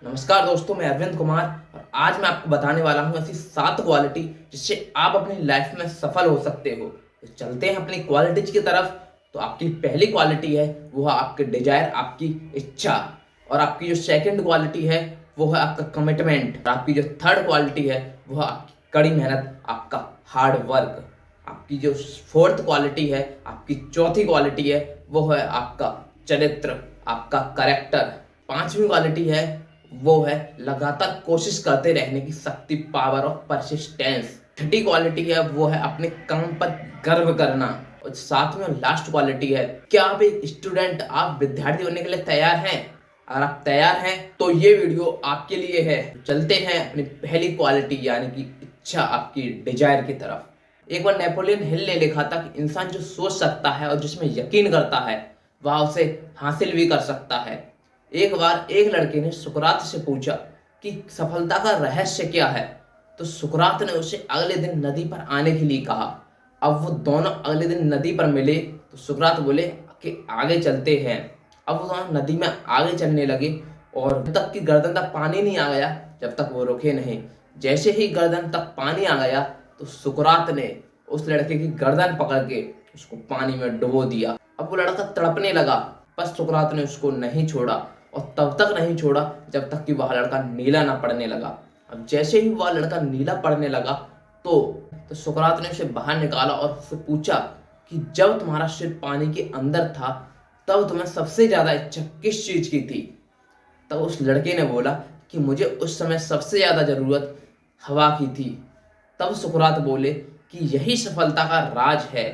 नमस्कार दोस्तों, मैं अरविंद कुमार और आज मैं आपको बताने वाला हूँ ऐसी 7 क्वालिटी जिससे आप अपनी लाइफ में सफल हो सकते हो। तो चलते हैं अपनी क्वालिटीज की तरफ। तो आपकी पहली क्वालिटी है वो है आपके डिजायर, आपकी इच्छा। और आपकी जो सेकंड क्वालिटी है वो है आपका कमिटमेंट। और आपकी जो थर्ड क्वालिटी है वो है आपकी कड़ी मेहनत, आपका हार्ड वर्क। आपकी जो फोर्थ क्वालिटी है, आपकी चौथी क्वालिटी है वो है आपका चरित्र, आपका करेक्टर। पांचवी क्वालिटी है वो है लगातार कोशिश करते रहने की शक्ति, power of persistence. Chhathi quality है वो है अपने काम पर गर्व करना। और सातवीं और लास्ट क्वालिटी है, क्या आप एक स्टूडेंट, आप विद्यार्थी बनने के लिए तैयार हैं? अगर आप तैयार हैं तो ये वीडियो आपके लिए है। तो चलते हैं अपनी पहली क्वालिटी यानी कि इच्छा, आपकी डिजायर की तरफ। एक बार नेपोलियन हिल ने लिखा था कि इंसान जो सोच सकता है और जिसमें यकीन करता है वह उसे हासिल भी कर सकता है। एक बार एक लड़के ने सुकरात से पूछा कि सफलता का रहस्य क्या है। तो सुकरात ने उसे अगले दिन नदी पर आने के लिए कहा। अब वो दोनों अगले दिन नदी पर मिले तो सुकरात बोले कि आगे चलते हैं। अब वो दोनों नदी में आगे चलने लगे और जब तक कि गर्दन तक पानी नहीं आ गया जब तक वो रुके नहीं। जैसे ही गर्दन तक पानी आ गया तो सुकरात ने उस लड़के की गर्दन पकड़ के उसको पानी में डुबो दिया। अब वो लड़का तड़पने लगा, बस सुकरात ने उसको नहीं छोड़ा और तब तक नहीं छोड़ा जब तक कि वह लड़का नीला ना पड़ने लगा। अब जैसे ही वह लड़का नीला पड़ने लगा तो सुकरात ने उसे बाहर निकाला और उससे पूछा कि जब तुम्हारा सिर पानी के अंदर था तब तुम्हें सबसे ज्यादा इच्छा किस चीज की थी? तब उस लड़के ने बोला कि मुझे उस समय सबसे ज्यादा जरूरत हवा की थी। तब सुकरात बोले कि यही सफलता का राज है।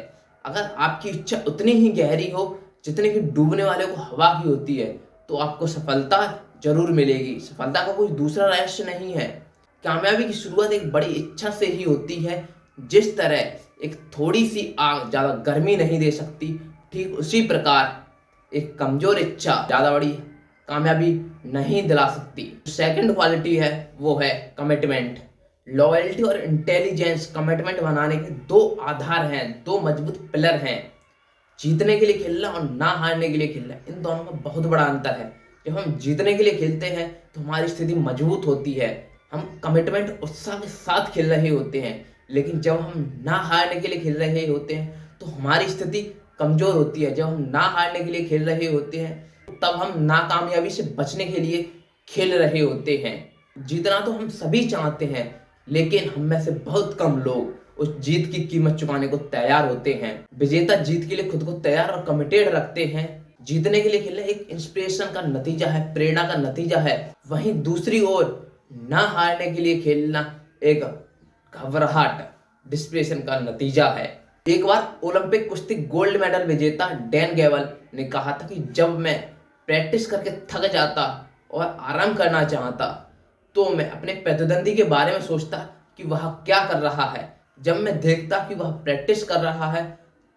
अगर आपकी इच्छा उतनी ही गहरी हो जितनी कि डूबने वाले को हवा की होती है तो आपको सफलता जरूर मिलेगी। सफलता का कोई दूसरा रहस्य नहीं है। कामयाबी की शुरुआत एक बड़ी इच्छा से ही होती है। जिस तरह एक थोड़ी सी आग ज्यादा गर्मी नहीं दे सकती, ठीक उसी प्रकार एक कमजोर इच्छा ज्यादा बड़ी कामयाबी नहीं दिला सकती। सेकंड क्वालिटी है वो है कमिटमेंट। लॉयल्टी और इंटेलिजेंस कमिटमेंट बनाने के दो आधार हैं, दो मजबूत पिलर हैं। जीतने के लिए खेलना और ना हारने के लिए खेलना, इन दोनों में बहुत बड़ा अंतर है। जब हम जीतने के लिए खेलते हैं तो हमारी स्थिति मजबूत होती है, हम कमिटमेंट उत्साह के साथ खेल रहे होते हैं। लेकिन जब हम ना हारने के लिए खेल रहे होते हैं तो हमारी स्थिति कमजोर होती है। जब हम ना हारने के लिए खेल रहे होते हैं तब हम नाकामयाबी से बचने के लिए खेल रहे होते हैं। जीतना तो हम सभी चाहते हैं, लेकिन हम में से बहुत कम लोग उस जीत की कीमत चुकाने को तैयार होते हैं। विजेता जीत के लिए खुद को तैयार और कमिटेड रखते हैं। जीतने के लिए खेलना एक इंस्पिरेशन का नतीजा है, प्रेरणा का नतीजा है। वहीं दूसरी ओर ना हारने के लिए खेलना एक घबराहट, डिस्प्रेशन का नतीजा है। एक बार ओलंपिक कुश्ती गोल्ड मेडल विजेता डैन गेवल ने कहा था कि जब मैं प्रैक्टिस करके थक जाता और आराम करना चाहता तो मैं अपने प्रतिद्वंदी के बारे में सोचता कि वह क्या कर रहा है। जब मैं देखता कि वह प्रैक्टिस कर रहा है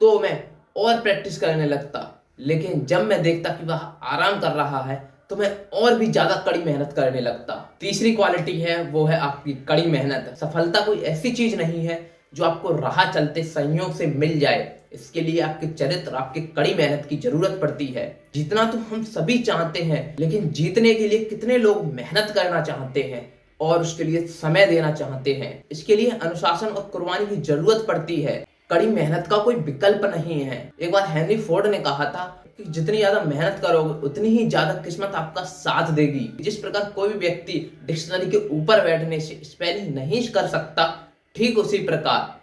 तो मैं और प्रैक्टिस करने लगता, लेकिन जब मैं देखता कि वह आराम कर रहा है तो मैं और भी ज्यादा कड़ी मेहनत करने लगता। तीसरी क्वालिटी है वो है आपकी कड़ी मेहनत। सफलता कोई ऐसी चीज नहीं है जो आपको राह चलते संयोग से मिल जाए। इसके लिए आपके चरित्र, आपकी कड़ी मेहनत की जरूरत पड़ती है। जीतना तो हम सभी चाहते हैं, लेकिन जीतने के लिए कितने लोग मेहनत करना चाहते हैं और उसके लिए समय देना चाहते हैं। इसके लिए अनुशासन और कुर्बानी की जरूरत पड़ती है। कड़ी मेहनत का कोई विकल्प नहीं है। एक बार हेनरी फोर्ड ने कहा था कि जितनी ज्यादा मेहनत करोगे उतनी ही ज्यादा किस्मत आपका साथ देगी। जिस प्रकार कोई भी व्यक्ति डिक्शनरी के ऊपर बैठने से स्पेलिंग नहीं कर सकता, ठीक उसी प्रकार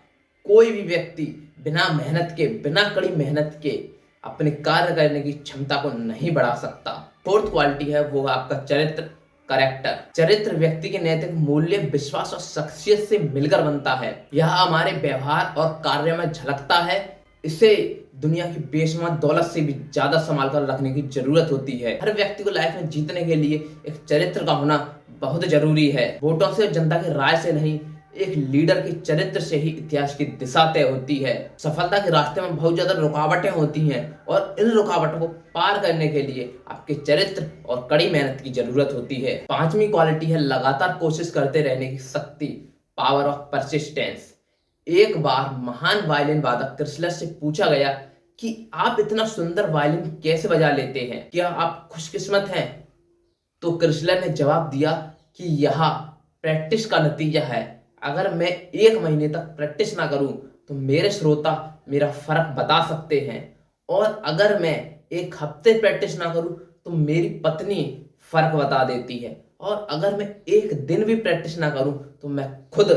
कोई भी व्यक्ति बिना मेहनत के, बिना कड़ी मेहनत के अपने कार्य करने की क्षमता को नहीं बढ़ा सकता। फोर्थ क्वालिटी है वो है आपका चरित्र, करेक्टर। चरित्र व्यक्ति के नैतिक मूल्य, विश्वास और शख्सियत से मिलकर बनता है। यह हमारे व्यवहार और कार्य में झलकता है। इसे दुनिया की बेशुमार दौलत से भी ज्यादा संभाल कर रखने की जरूरत होती है। हर व्यक्ति को लाइफ में जीतने के लिए एक चरित्र का होना बहुत जरूरी है। वोटों से, जनता की राय से नहीं, एक लीडर के चरित्र से ही इतिहास की दिशा तय होती है। सफलता के रास्ते में बहुत ज्यादा रुकावटें होती हैं और इन रुकावटों को पार करने के लिए आपके चरित्र और कड़ी मेहनत की जरूरत होती है। पांचवी क्वालिटी है लगातार कोशिश करते रहने की शक्ति, पावर ऑफ परसिस्टेंस। एक बार महान वायलिन वादक क्रिसलर से पूछा गया कि आप इतना सुंदर वायलिन कैसे बजा लेते हैं? क्या आप खुशकिस्मत हैं? तो क्रिसलर ने जवाब दिया कि यह प्रैक्टिस का नतीजा है। अगर मैं 1 महीने तक प्रैक्टिस ना करूं तो मेरे श्रोता मेरा फर्क बता सकते हैं, और अगर मैं 1 हफ्ते प्रैक्टिस ना करूं तो मेरी पत्नी फर्क बता देती है, और अगर मैं 1 दिन भी प्रैक्टिस ना करूं तो मैं खुद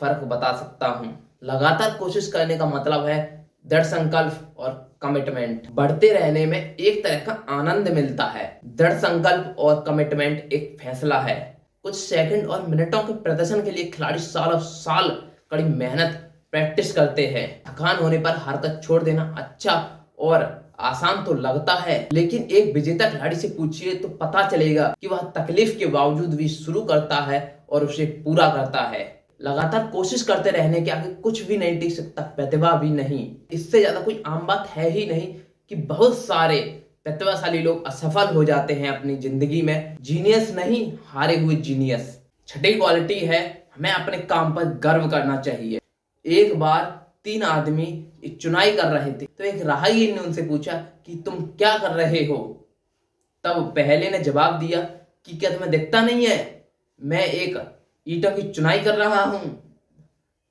फर्क बता सकता हूं। लगातार कोशिश करने का मतलब है दृढ़ संकल्प और कमिटमेंट। बढ़ते रहने में एक तरह का आनंद मिलता है। दृढ़ संकल्प और कमिटमेंट एक फैसला है। कुछ सेकंड और मिनटों के प्रदर्शन के लिए खिलाड़ी सालों साल कड़ी मेहनत प्रैक्टिस करते हैं। थकान होने पर हरकत छोड़ देना अच्छा और आसान तो लगता है, लेकिन एक विजेता खिलाड़ी से पूछिए तो पता चलेगा कि वह तकलीफ के बावजूद भी शुरू करता है और उसे पूरा करता है। लगातार कोशिश करते रहने के आगे कुछ भी नहीं टिक सकता, प्रतिभा भी नहीं। इससे ज्यादा कोई आम बात है ही नहीं कि बहुत सारे प्रतिभाशाली लोग असफल हो जाते हैं अपनी जिंदगी में। जीनियस नहीं, हारे हुए जीनियस। छठी क्वालिटी है, हमें अपने काम पर गर्व करना चाहिए। एक बार 3 आदमी एक चुनाई कर रहे थे, तो एक राहगीर ने उनसे पूछा कि तुम क्या कर रहे हो। तब पहले ने जवाब दिया कि क्या तुम्हें दिखता नहीं है, मैं एक ईंटों की चुनाई कर रहा हूं।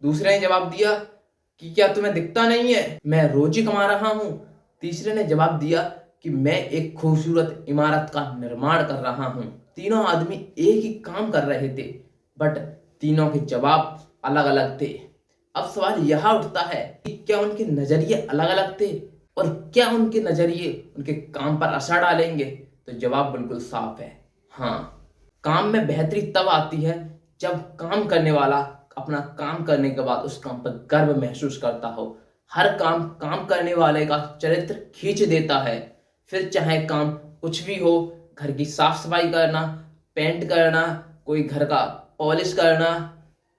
दूसरे ने जवाब दिया कि क्या तुम्हें दिखता नहीं है, मैं रोजी कमा रहा हूं। तीसरे ने जवाब दिया कि मैं एक खूबसूरत इमारत का निर्माण कर रहा हूं। तीनों आदमी एक ही काम कर रहे थे, बट तीनों के जवाब अलग अलग थे। अब सवाल यह उठता है कि क्या उनके नजरिए अलग अलग थे, और क्या उनके नजरिए उनके काम पर असर डालेंगे। तो जवाब बिल्कुल साफ है, हाँ। काम में बेहतरी तब आती है जब काम करने वाला अपना काम करने के बाद उस काम पर गर्व महसूस करता हो। हर काम काम करने वाले का चरित्र खींच देता है, फिर चाहे काम कुछ भी हो। घर की साफ सफाई करना, पेंट करना, कोई घर का पॉलिश करना,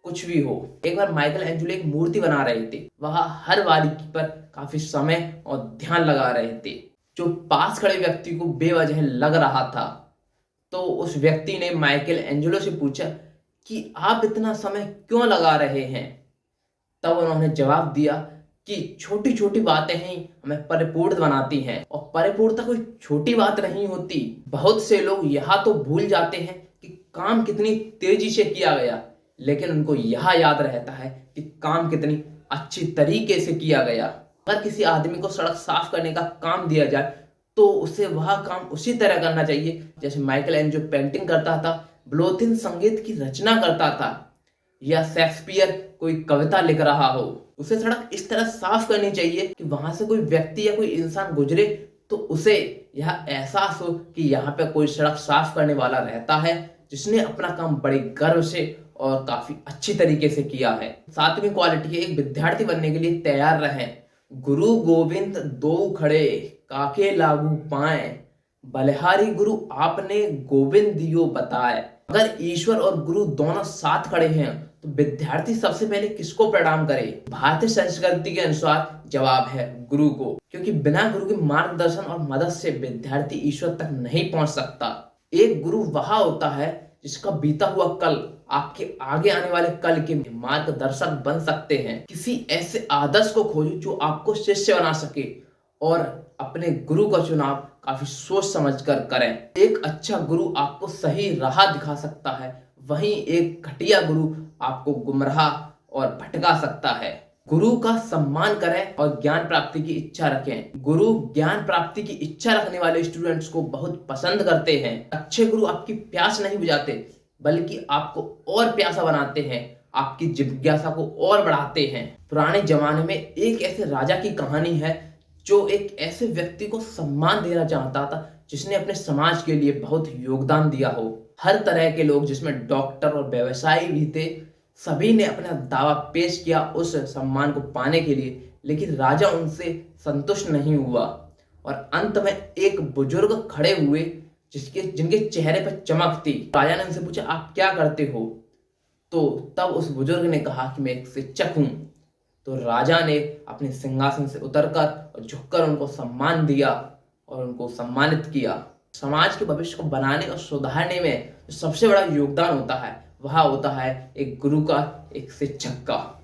कुछ भी हो। एक बार माइकल एंजेलो एक मूर्ति बना रहे थे। वह हर बारीकी पर काफी समय और ध्यान लगा रहे थे, जो पास खड़े व्यक्ति को बेवजह लग रहा था। तो उस व्यक्ति ने माइकल एंजेलो से पूछा कि आप इतना समय क्यों लगा रहे हैं। तब उन्होंने जवाब दिया कि छोटी छोटी बातें ही हमें परिपूर्ण बनाती हैं, और परिपूर्णता कोई छोटी बात नहीं होती। बहुत से लोग यह तो भूल जाते हैं कि काम कितनी तेजी से किया गया, लेकिन उनको यह याद रहता है कि काम कितनी अच्छी तरीके से किया गया। अगर किसी आदमी को सड़क साफ करने का काम दिया जाए तो उसे वह काम उसी तरह करना चाहिए जैसे माइकल एंजेलो पेंटिंग करता था, ब्लोथिन संगीत की रचना करता था, या शेक्सपियर कोई कविता लिख रहा हो। उसे सड़क इस तरह साफ करनी चाहिए कि वहां से कोई व्यक्ति या कोई इंसान गुजरे तो उसे यह एहसास हो कि यहाँ पे कोई सड़क साफ करने वाला रहता है, जिसने अपना काम बड़े गर्व से और काफी अच्छी तरीके से किया है। 7वीं क्वालिटी है, एक विद्यार्थी बनने के लिए तैयार रहें। गुरु गोविंद दो खड़े, काके लागू पाए, बलिहारी गुरु आपने गोविंद दियो बताए। अगर ईश्वर और गुरु दोनों साथ खड़े हैं तो विद्यार्थी सबसे पहले किसको प्रणाम करे। भारतीय संस्कृति के अनुसार जवाब है गुरु को, क्योंकि बिना गुरु के मार्गदर्शन और मदद से विद्यार्थी ईश्वर तक नहीं पहुंच सकता। एक गुरु वह होता है जिसका बीता हुआ कल आपके आगे आने वाले कल के मार्गदर्शक बन सकते हैं। किसी ऐसे आदर्श को खोजो जो आपको शिष्य बना सके, और अपने गुरु का चुनाव काफी सोच समझकर करें। एक अच्छा गुरु आपको सही राह दिखा सकता है, वहीं एक घटिया गुरु आपको गुमराह और भटका सकता है। गुरु का सम्मान करें और ज्ञान प्राप्ति की इच्छा रखें। गुरु ज्ञान प्राप्ति की इच्छा रखने वाले स्टूडेंट्स को बहुत पसंद करते हैं। अच्छे गुरु आपकी प्यास नहीं बुझाते, बल्कि आपको और प्यासा बनाते हैं, आपकी जिज्ञासा को और बढ़ाते हैं। पुराने जमाने में एक ऐसे राजा की कहानी है जो एक ऐसे व्यक्ति को सम्मान देना चाहता था जिसने अपने समाज के लिए बहुत योगदान दिया हो। हर तरह के लोग, जिसमें डॉक्टर और व्यवसायी भी थे, सभी ने अपना दावा पेश किया उस सम्मान को पाने के लिए, लेकिन राजा उनसे संतुष्ट नहीं हुआ। और अंत में एक बुजुर्ग खड़े हुए जिनके चेहरे पर चमक थी। राजा ने उनसे पूछा, आप क्या करते हो। तो तब उस बुजुर्ग ने कहा कि मैं एक शिक्षक हूं। तो राजा ने अपने सिंहासन से उतरकर और झुककर उनको सम्मान दिया और उनको सम्मानित किया। समाज के भविष्य को बनाने और सुधारने में जो सबसे बड़ा योगदान होता है वह होता है एक गुरु का, एक शिक्षक का।